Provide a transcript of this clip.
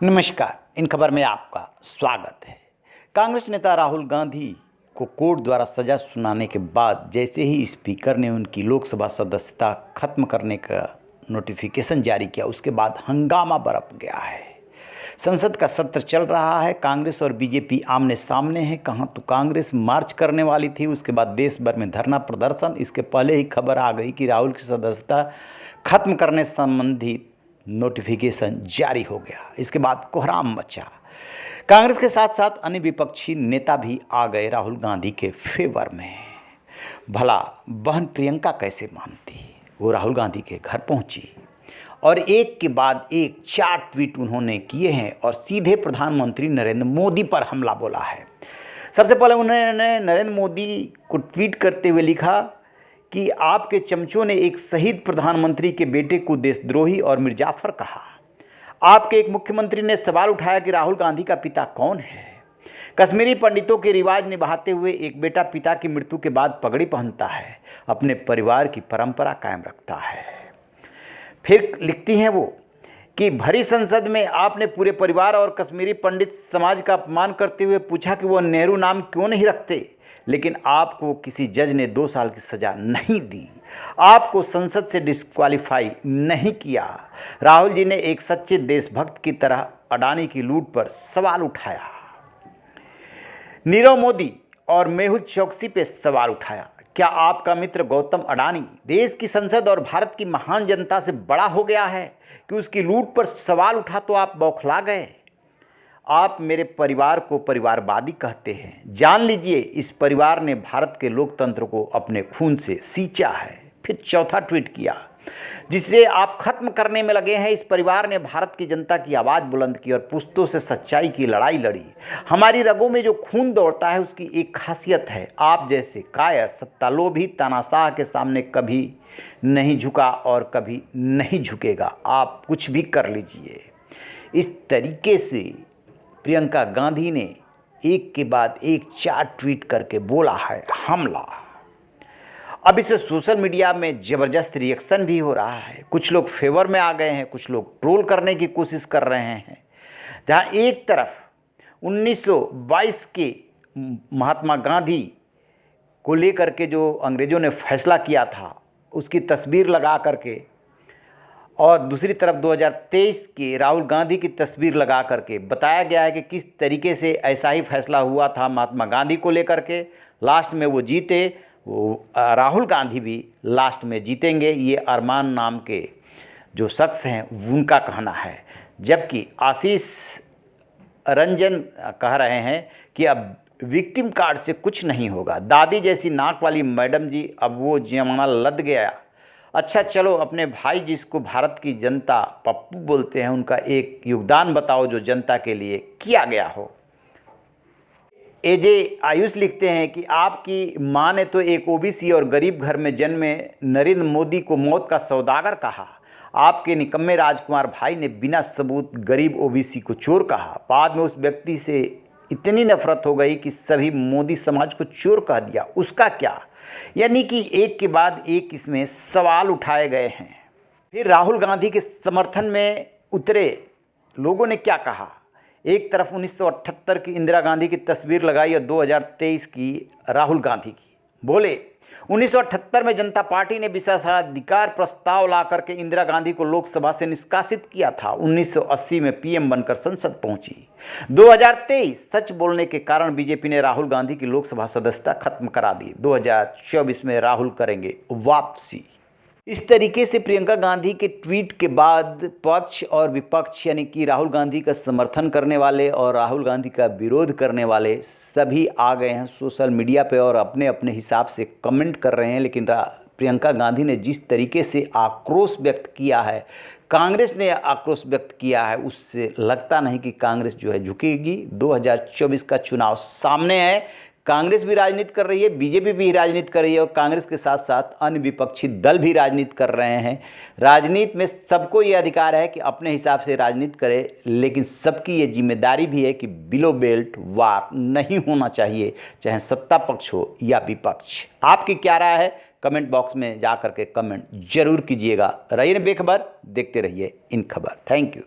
नमस्कार। इन खबर में आपका स्वागत है। कांग्रेस नेता राहुल गांधी को कोर्ट द्वारा सजा सुनाने के बाद जैसे ही स्पीकर ने उनकी लोकसभा सदस्यता खत्म करने का नोटिफिकेशन जारी किया, उसके बाद हंगामा बरप गया है। संसद का सत्र चल रहा है। कांग्रेस और बीजेपी आमने सामने हैं। कहाँ तो कांग्रेस मार्च करने वाली थी, उसके बाद देश भर में धरना प्रदर्शन। इसके पहले ही खबर आ गई कि राहुल की सदस्यता खत्म करने संबंधी नोटिफिकेशन जारी हो गया। इसके बाद कोहराम मचा। कांग्रेस के साथ साथ अन्य विपक्षी नेता भी आ गए राहुल गांधी के फेवर में। भला बहन प्रियंका कैसे मानती, वो राहुल गांधी के घर पहुंची और एक के बाद एक 4 ट्वीट उन्होंने किए हैं और सीधे प्रधानमंत्री नरेंद्र मोदी पर हमला बोला है। सबसे पहले उन्होंने नरेंद्र मोदी को ट्वीट करते हुए लिखा कि आपके चमचों ने एक शहीद प्रधानमंत्री के बेटे को देशद्रोही और मिर्जाफर कहा। आपके एक मुख्यमंत्री ने सवाल उठाया कि राहुल गांधी का पिता कौन है। कश्मीरी पंडितों के रिवाज निभाते हुए एक बेटा पिता की मृत्यु के बाद पगड़ी पहनता है, अपने परिवार की परंपरा कायम रखता है। फिर लिखती हैं वो कि भरी संसद में आपने पूरे परिवार और कश्मीरी पंडित समाज का अपमान करते हुए पूछा कि वो नेहरू नाम क्यों नहीं रखते, लेकिन आपको किसी जज ने 2 साल की सज़ा नहीं दी, आपको संसद से डिस्क्वालीफाई नहीं किया। राहुल जी ने एक सच्चे देशभक्त की तरह अडानी की लूट पर सवाल उठाया। नीरव मोदी और मेहुल चौकसी पे सवाल उठाया। क्या आपका मित्र गौतम अडानी देश की संसद और भारत की महान जनता से बड़ा हो गया है कि उसकी लूट पर सवाल उठा तो आप बौखला गए। आप मेरे परिवार को परिवारवादी कहते हैं। जान लीजिए, इस परिवार ने भारत के लोकतंत्र को अपने खून से सींचा है। फिर चौथा ट्वीट किया, जिसे आप खत्म करने में लगे हैं। इस परिवार ने भारत की जनता की आवाज़ बुलंद की और पुश्तों से सच्चाई की लड़ाई लड़ी। हमारी रगों में जो खून दौड़ता है उसकी एक खासियत है, आप जैसे कायर सत्तालोभी तानाशाह के सामने कभी नहीं झुका और कभी नहीं झुकेगा। आप कुछ भी कर लीजिए। इस तरीके से प्रियंका गांधी ने एक के बाद एक 4 ट्वीट करके बोला है हमला। अब इस पर सोशल मीडिया में ज़बरदस्त रिएक्शन भी हो रहा है। कुछ लोग फेवर में आ गए हैं, कुछ लोग ट्रोल करने की कोशिश कर रहे हैं। जहां एक तरफ 1922 के महात्मा गांधी को लेकर के जो अंग्रेज़ों ने फैसला किया था उसकी तस्वीर लगा करके, और दूसरी तरफ 2023 के राहुल गांधी की तस्वीर लगा करके बताया गया है कि किस तरीके से ऐसा ही फैसला हुआ था महात्मा गांधी को लेकर के। लास्ट में वो जीते, वो राहुल गांधी भी लास्ट में जीतेंगे, ये अरमान नाम के जो शख्स हैं उनका कहना है। जबकि आशीष रंजन कह रहे हैं कि अब विक्टिम कार्ड से कुछ नहीं होगा। दादी जैसी नाक वाली मैडम जी, अब वो जमाना लद गया। अच्छा चलो, अपने भाई जिसको भारत की जनता पप्पू बोलते हैं उनका एक योगदान बताओ जो जनता के लिए किया गया हो। एजे आयुष लिखते हैं कि आपकी माँ ने तो एक ओबीसी और गरीब घर में जन्मे नरेंद्र मोदी को मौत का सौदागर कहा। आपके निकम्मे राजकुमार भाई ने बिना सबूत गरीब ओबीसी को चोर कहा। बाद में उस व्यक्ति से इतनी नफरत हो गई कि सभी मोदी समाज को चोर कह दिया। उसका क्या? यानी कि एक के बाद एक इसमें सवाल उठाए गए हैं। फिर राहुल गांधी के समर्थन में उतरे लोगों ने क्या कहा। एक तरफ 1978 की इंदिरा गांधी की तस्वीर लगाई और 2023 की राहुल गांधी की। बोले 1978 में जनता पार्टी ने विशेषाधिकार प्रस्ताव ला करके इंदिरा गांधी को लोकसभा से निष्कासित किया था। 1980 में पीएम बनकर संसद पहुंची। 2023 सच बोलने के कारण बीजेपी ने राहुल गांधी की लोकसभा सदस्यता खत्म करा दी। 2024 में राहुल करेंगे वापसी। इस तरीके से प्रियंका गांधी के ट्वीट के बाद पक्ष और विपक्ष यानी कि राहुल गांधी का समर्थन करने वाले और राहुल गांधी का विरोध करने वाले सभी आ गए हैं सोशल मीडिया पे और अपने अपने हिसाब से कमेंट कर रहे हैं। लेकिन प्रियंका गांधी ने जिस तरीके से आक्रोश व्यक्त किया है, कांग्रेस ने आक्रोश व्यक्त किया है, उससे लगता नहीं कि कांग्रेस जो है झुकेगी। 2024 का चुनाव सामने है। कांग्रेस भी राजनीति कर रही है, बीजेपी भी राजनीति कर रही है और कांग्रेस के साथ साथ अन्य विपक्षी दल भी राजनीति कर रहे हैं। राजनीति में सबको ये अधिकार है कि अपने हिसाब से राजनीति करे, लेकिन सबकी ये जिम्मेदारी भी है कि बिलो बेल्ट वार नहीं होना चाहिए, चाहे सत्ता पक्ष हो या विपक्ष। आपकी क्या राय है? कमेंट बॉक्स में जा करके कमेंट जरूर कीजिएगा। रहिए बेखबर, देखते रहिए इन खबर। Thank you.